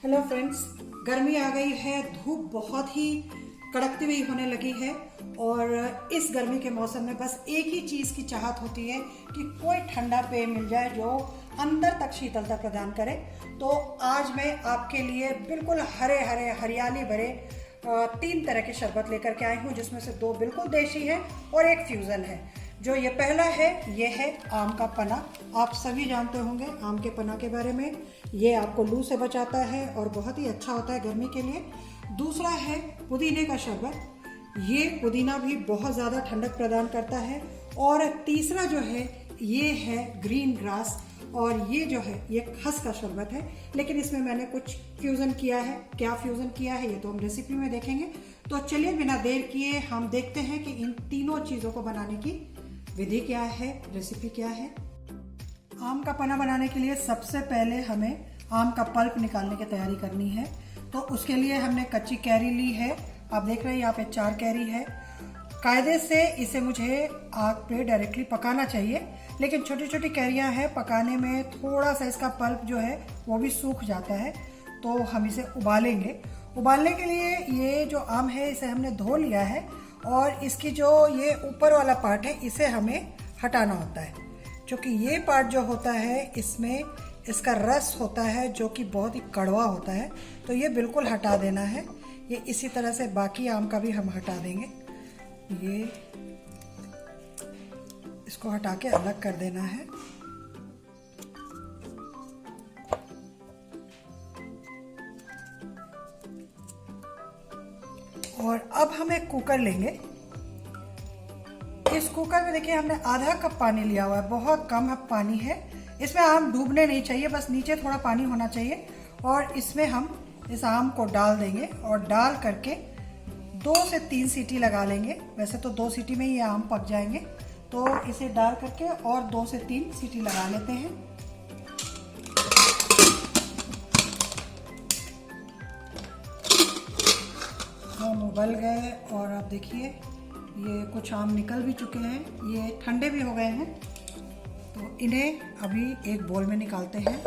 Hello friends, गर्मी आ गई है। धूप बहुत ही कड़कती हुई होने लगी है और इस गर्मी के मौसम में बस एक ही चीज़ की चाहत होती है कि कोई ठंडा पेय मिल जाए जो अंदर तक शीतलता प्रदान करे। तो आज मैं आपके लिए बिल्कुल हरे हरे हरियाली भरे 3 तरह के शरबत लेकर के आई हूँ, जिसमें से 2 बिल्कुल देशी है और एक फ्यूज़न है। जो ये पहला है ये है आम का पना। आप सभी जानते होंगे आम के पना के बारे में। ये आपको लू से बचाता है और बहुत ही अच्छा होता है गर्मी के लिए। दूसरा है पुदीने का शरबत। ये पुदीना भी बहुत ज़्यादा ठंडक प्रदान करता है। और तीसरा जो है ये है ग्रीन ग्रास, और ये जो है ये खस का शरबत है, लेकिन इसमें मैंने कुछ फ्यूज़न किया है। क्या फ्यूज़न किया है ये तो हम रेसिपी में देखेंगे। तो चलिए बिना देर किए हम देखते हैं कि इन तीनों चीज़ों को बनाने की विधि क्या है, रेसिपी क्या है। आम का पना बनाने के लिए सबसे पहले हमें आम का पल्प निकालने की तैयारी करनी है। तो उसके लिए हमने कच्ची कैरी ली है। आप देख रहे हैं यहाँ पे 4 कैरी है। कायदे से इसे मुझे आग पे डायरेक्टली पकाना चाहिए, लेकिन छोटी छोटी कैरियाँ हैं, पकाने में थोड़ा सा इसका पल्प जो है वो भी सूख जाता है। तो हम इसे उबालेंगे। उबालने के लिए ये जो आम है इसे हमने धो लिया है और इसकी जो ये ऊपर वाला पार्ट है इसे हमें हटाना होता है, क्योंकि ये पार्ट जो होता है इसमें इसका रस होता है जो कि बहुत ही कड़वा होता है। तो ये बिल्कुल हटा देना है। ये इसी तरह से बाकी आम का भी हम हटा देंगे। ये इसको हटा के अलग कर देना है। और अब हम एक कुकर लेंगे। इस कुकर में देखिए हमने आधा कप पानी लिया हुआ है, बहुत कम पानी है। इसमें आम डूबने नहीं चाहिए, बस नीचे थोड़ा पानी होना चाहिए। और इसमें हम इस आम को डाल देंगे और डाल करके 2 से 3 सीटी लगा लेंगे। वैसे तो 2 सीटी में ये आम पक जाएंगे, तो इसे डाल करके और 2 से 3 सीटी लगा लेते हैं। आम उबल गए और आप देखिए ये कुछ आम निकल भी चुके हैं, ये ठंडे भी हो गए हैं। तो इन्हें अभी एक बोल में निकालते हैं।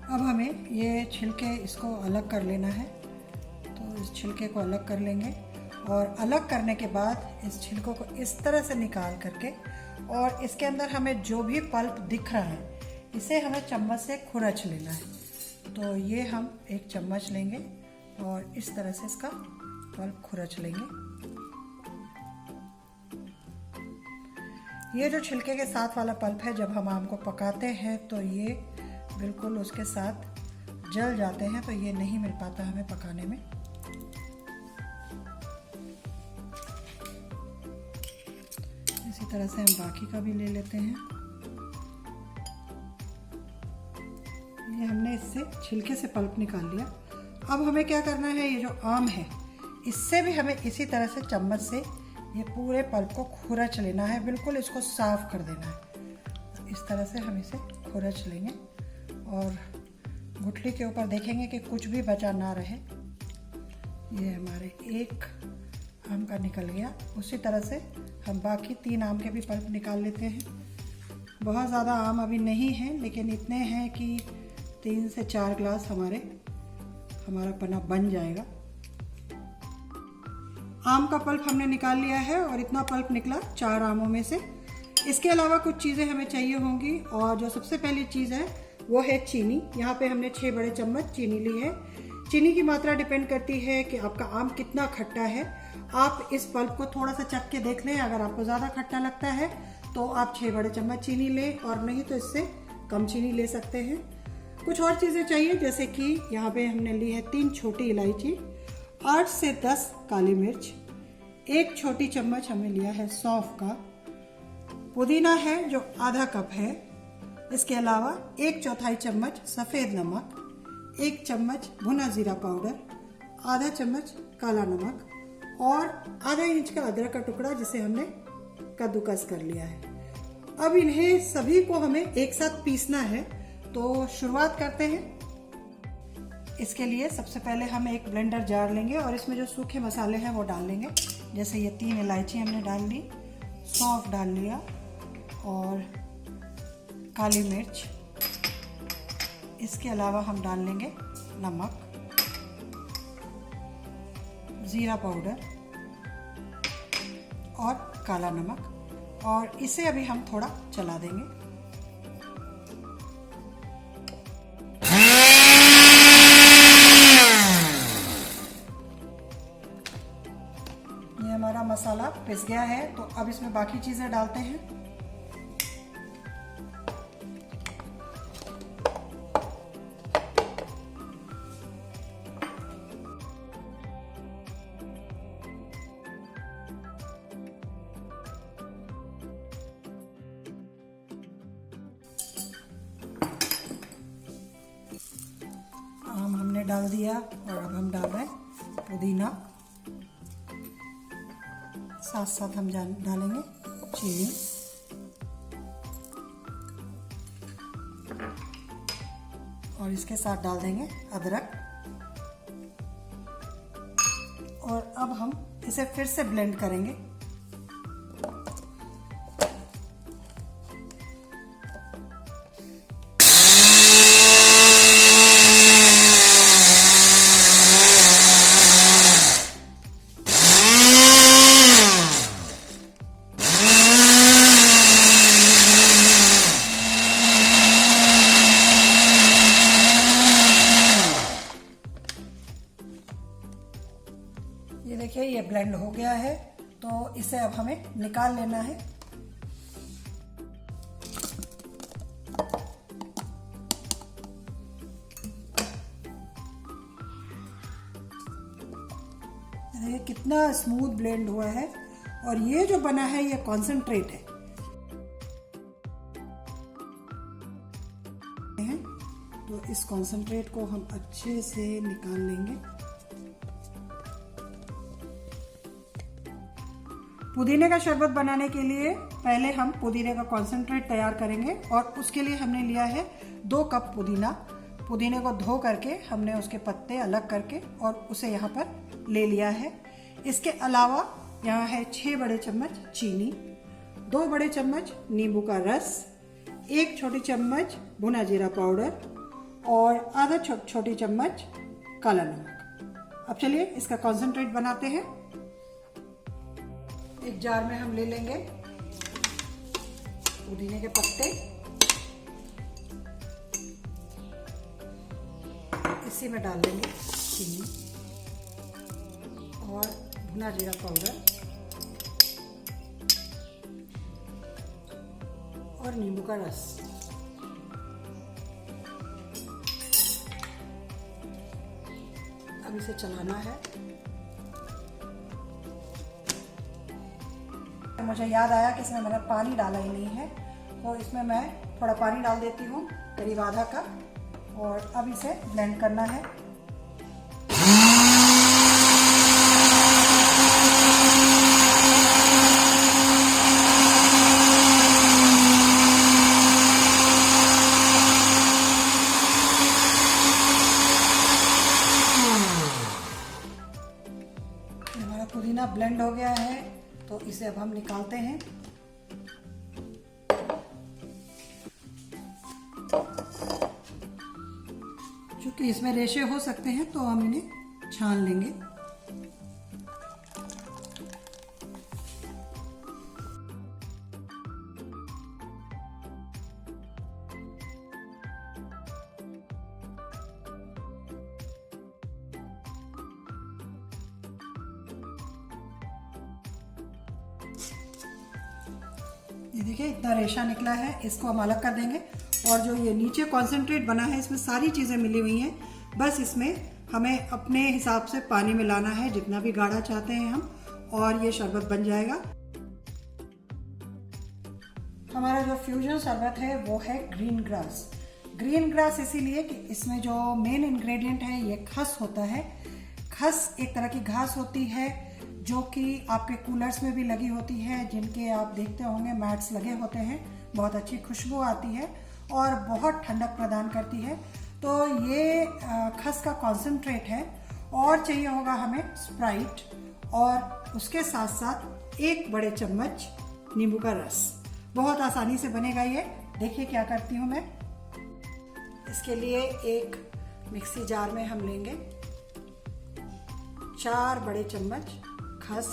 अब हमें ये छिलके इसको अलग कर लेना है। तो इस छिलके को अलग कर लेंगे और अलग करने के बाद इस छिलकों को इस तरह से निकाल करके और इसके अंदर हमें जो भी पल्प दिख रहा है इसे हमें चम्मच से खुरच लेना है। तो ये हम एक चम्मच लेंगे और इस तरह से इसका पल्प खुरच लेंगे। ये जो छिलके के साथ वाला पल्प है, जब हम आम को पकाते हैं तो ये बिल्कुल उसके साथ जल जाते हैं, तो ये नहीं मिल पाता हमें पकाने में। इसी तरह से हम बाकी का भी ले लेते हैं। ये हमने इससे छिलके से पल्प निकाल लिया। अब हमें क्या करना है, ये जो आम है इससे भी हमें इसी तरह से चम्मच से ये पूरे पल्प को खुरच लेना है। बिल्कुल इसको साफ कर देना है। इस तरह से हम इसे खुरच लेंगे और गुठली के ऊपर देखेंगे कि कुछ भी बचा ना रहे। ये हमारे एक आम का निकल गया। उसी तरह से हम बाकी 3 आम के भी पल्प निकाल लेते हैं। बहुत ज़्यादा आम अभी नहीं हैं, लेकिन इतने हैं कि 3 से 4 ग्लास हमारा पना बन जाएगा। आम का पल्प हमने निकाल लिया है और इतना पल्प निकला 4 आमों में से। इसके अलावा कुछ चीज़ें हमें चाहिए होंगी, और जो सबसे पहली चीज़ है वो है चीनी। यहाँ पे हमने 6 बड़े चम्मच चीनी ली है। चीनी की मात्रा डिपेंड करती है कि आपका आम कितना खट्टा है। आप इस पल्प को थोड़ा सा चख के देख लें। अगर आपको ज़्यादा खट्टा लगता है तो आप 6 बड़े चम्मच चीनी लें, और नहीं तो इससे कम चीनी ले सकते हैं। कुछ और चीज़ें चाहिए, जैसे कि यहाँ पे हमने ली है 3 छोटी इलायची, 8 से 10 काली मिर्च, 1 छोटी चम्मच हमने लिया है सौंफ का, पुदीना है जो आधा कप है। इसके अलावा 1/4 चम्मच सफ़ेद नमक, 1 चम्मच भुना जीरा पाउडर, आधा चम्मच काला नमक और आधा इंच का अदरक का टुकड़ा जिसे हमने कद्दूकस कर लिया है। अब इन्हें सभी को हमें एक साथ पीसना है। तो शुरुआत करते हैं। इसके लिए सबसे पहले हम एक ब्लेंडर जार लेंगे और इसमें जो सूखे मसाले हैं वो डाल लेंगे। जैसे ये 3 इलायची हमने डाल ली, सौंफ डाल लिया और काली मिर्च। इसके अलावा हम डाल लेंगे नमक, जीरा पाउडर और काला नमक, और इसे अभी हम थोड़ा चला देंगे। ये हमारा मसाला पिस गया है, तो अब इसमें बाकी चीजें डालते हैं। आम हमने डाल दिया और अब हम डाल रहे हैं पुदीना। साथ साथ हम डालेंगे चीनी और इसके साथ डाल देंगे अदरक, और अब हम इसे फिर से ब्लेंड करेंगे। ये देखिए ये ब्लेंड हो गया है, तो इसे अब हमें निकाल लेना है। देखिए कितना स्मूथ ब्लेंड हुआ है, और ये जो बना है ये कॉन्सेंट्रेट है। तो इस कॉन्सेंट्रेट को हम अच्छे से निकाल लेंगे। पुदीने का शरबत बनाने के लिए पहले हम पुदीने का कॉन्सेंट्रेट तैयार करेंगे, और उसके लिए हमने लिया है 2 कप पुदीना। पुदीने को धो करके हमने उसके पत्ते अलग करके और उसे यहाँ पर ले लिया है। इसके अलावा यहाँ है 6 बड़े चम्मच चीनी, 2 बड़े चम्मच नींबू का रस, 1 छोटी चम्मच भुना जीरा पाउडर और आधा छोटी चम्मच काला नमक। अब चलिए इसका कॉन्सेंट्रेट बनाते हैं। एक जार में हम ले लेंगे पुदीने के पत्ते, इसी में डाल देंगे चीनी और भुना जीरा पाउडर और नींबू का रस। अब इसे चलाना है। मुझे याद आया कि इसमें मैंने पानी डाला ही नहीं है, तो इसमें मैं थोड़ा पानी डाल देती हूँ, करीब आधा कप, और अब इसे ब्लेंड करना है। हमारा पुदीना ब्लेंड हो गया है, तो इसे अब हम निकालते हैं। क्योंकि इसमें रेशे हो सकते हैं, तो हम इन्हें छान लेंगे। ये देखिए इतना रेशा निकला है, इसको हम अलग कर देंगे। और जो ये नीचे कॉन्सेंट्रेट बना है, इसमें सारी चीज़ें मिली हुई हैं, बस इसमें हमें अपने हिसाब से पानी मिलाना है, जितना भी गाढ़ा चाहते हैं हम, और ये शरबत बन जाएगा। हमारा जो फ्यूजन शरबत है वो है ग्रीन ग्रास। ग्रीन ग्रास इसीलिए कि इसमें जो मेन इंग्रेडिएंट है ये खस होता है। खस एक तरह की घास होती है जो कि आपके कूलर्स में भी लगी होती है, जिनके आप देखते होंगे मैट्स लगे होते हैं। बहुत अच्छी खुशबू आती है और बहुत ठंडक प्रदान करती है। तो ये खस का कॉन्सेंट्रेट है। और चाहिए होगा हमें स्प्राइट, और उसके साथ साथ 1 बड़े चम्मच नींबू का रस। बहुत आसानी से बनेगा ये। देखिए क्या करती हूँ मैं। इसके लिए एक मिक्सी जार में हम लेंगे 4 बड़े चम्मच खस।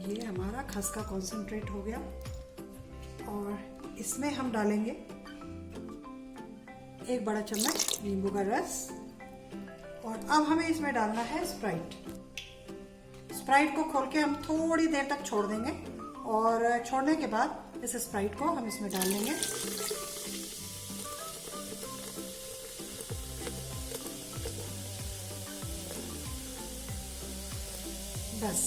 ये हमारा खस का कॉन्सेंट्रेट हो गया। और इसमें हम डालेंगे 1 बड़ा चम्मच नींबू का रस। और अब हमें इसमें डालना है स्प्राइट। स्प्राइट को खोल के हम थोड़ी देर तक छोड़ देंगे और छोड़ने के बाद इस स्प्राइट को हम इसमें डाल लेंगे। बस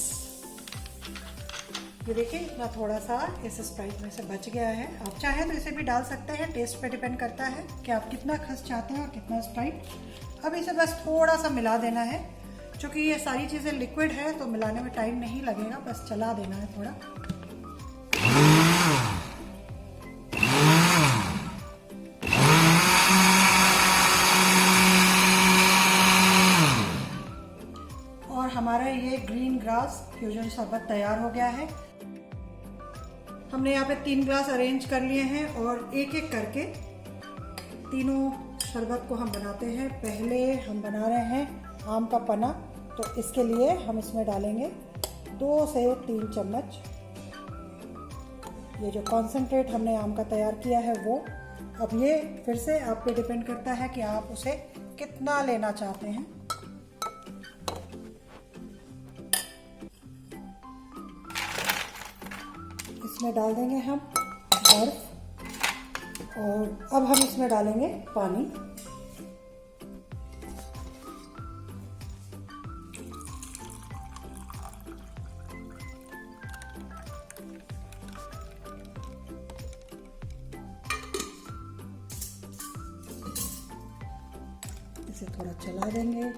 ये देखिए इतना थोड़ा सा इस स्प्राइट में से बच गया है। आप चाहें तो इसे भी डाल सकते हैं, टेस्ट पे डिपेंड करता है कि आप कितना खस चाहते हैं और कितना स्प्राइट। अब इसे बस थोड़ा सा मिला देना है। क्योंकि ये सारी चीज़ें लिक्विड है तो मिलाने में टाइम नहीं लगेगा, बस चला देना है थोड़ा। और हमारा ये ग्रीन ग्रास फ्यूजन शरबत तैयार हो गया है। हमने यहाँ पे 3 ग्लास अरेंज कर लिए हैं और एक एक करके तीनों शरबत को हम बनाते हैं। पहले हम बना रहे हैं आम का पन्ना, तो इसके लिए हम इसमें डालेंगे 2 से 3 चम्मच ये जो कॉन्सेंट्रेट हमने आम का तैयार किया है वो। अब ये फिर से आप पे डिपेंड करता है कि आप उसे कितना लेना चाहते हैं। इसमें डाल देंगे हम बर्फ और अब हम इसमें डालेंगे पानी। इसे थोड़ा चला देंगे।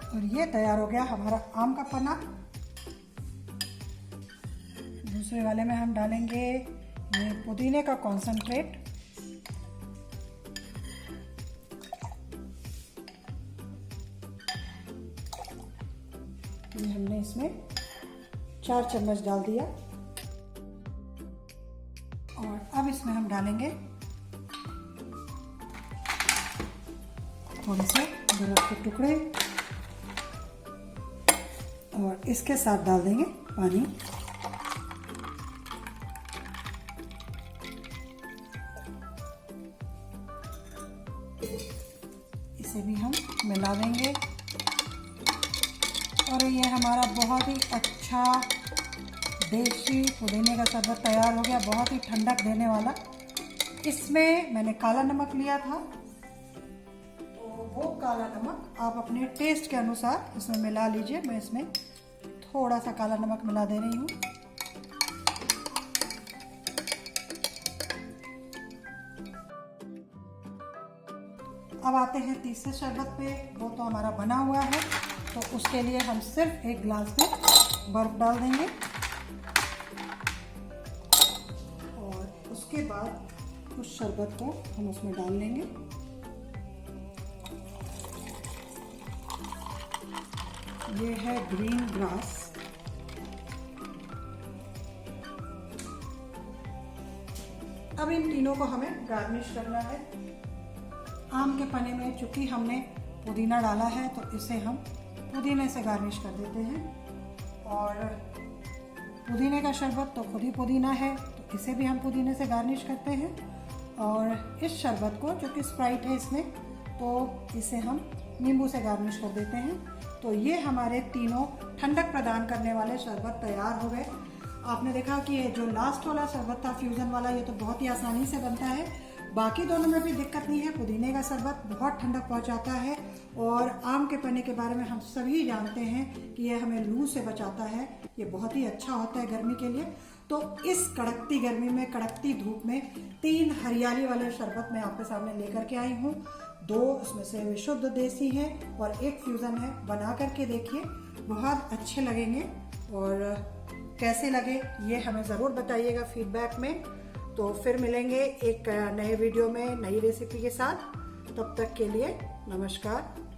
और ये तैयार हो गया हमारा आम का पन्ना। दूसरे वाले में हम डालेंगे ये पुदीने का कॉन्सेंट्रेट। ये हमने इसमें 4 चम्मच डाल दिया। और अब इसमें हम डालेंगे थोड़े से बर्फ के टुकड़े और इसके साथ डाल देंगे पानी। इसे भी हम मिला देंगे। और ये हमारा बहुत ही अच्छा देसी पुदीने का शरबत तैयार हो गया, बहुत ही ठंडक देने वाला। इसमें मैंने काला नमक लिया था, तो वो काला नमक आप अपने टेस्ट के अनुसार इसमें मिला लीजिए। मैं इसमें थोड़ा सा काला नमक मिला दे रही हूँ। अब आते हैं तीसरे शरबत पे। वो तो हमारा बना हुआ है, तो उसके लिए हम सिर्फ 1 गिलास में बर्फ डाल देंगे। और उसके बाद उस शरबत को हम उसमें डाल लेंगे। ये है ग्रीन ग्रास। अब इन तीनों को हमें गार्निश करना है। आम के पन्ने में चूंकि हमने पुदीना डाला है तो इसे हम पुदीने से गार्निश कर देते हैं। और पुदीने का शरबत तो खुद ही पुदीना है, तो इसे भी हम पुदीने से गार्निश करते हैं। और इस शरबत को, जो कि स्प्राइट है इसमें, तो इसे हम नींबू से गार्निश कर देते हैं। तो ये हमारे तीनों ठंडक प्रदान करने वाले शरबत तैयार हो गए। आपने देखा कि ये जो लास्ट वाला शरबत था फ्यूज़न वाला, ये तो बहुत ही आसानी से बनता है। बाकी दोनों में भी दिक्कत नहीं है। पुदीने का शरबत बहुत ठंडक पहुंचाता है और आम के पन्ने के बारे में हम सभी जानते हैं कि यह हमें लू से बचाता है। ये बहुत ही अच्छा होता है गर्मी के लिए। तो इस कड़कती गर्मी में, कड़कती धूप में 3 हरियाली वाले शरबत मैं आपके सामने लेकर के आई हूँ। 2 उसमें से विशुद्ध देसी हैं और 1 फ्यूज़न है। बना करके देखिए, बहुत अच्छे लगेंगे। और कैसे लगे ये हमें ज़रूर बताइएगा फीडबैक में। तो फिर मिलेंगे एक नए वीडियो में नई रेसिपी के साथ। तब तक के लिए नमस्कार।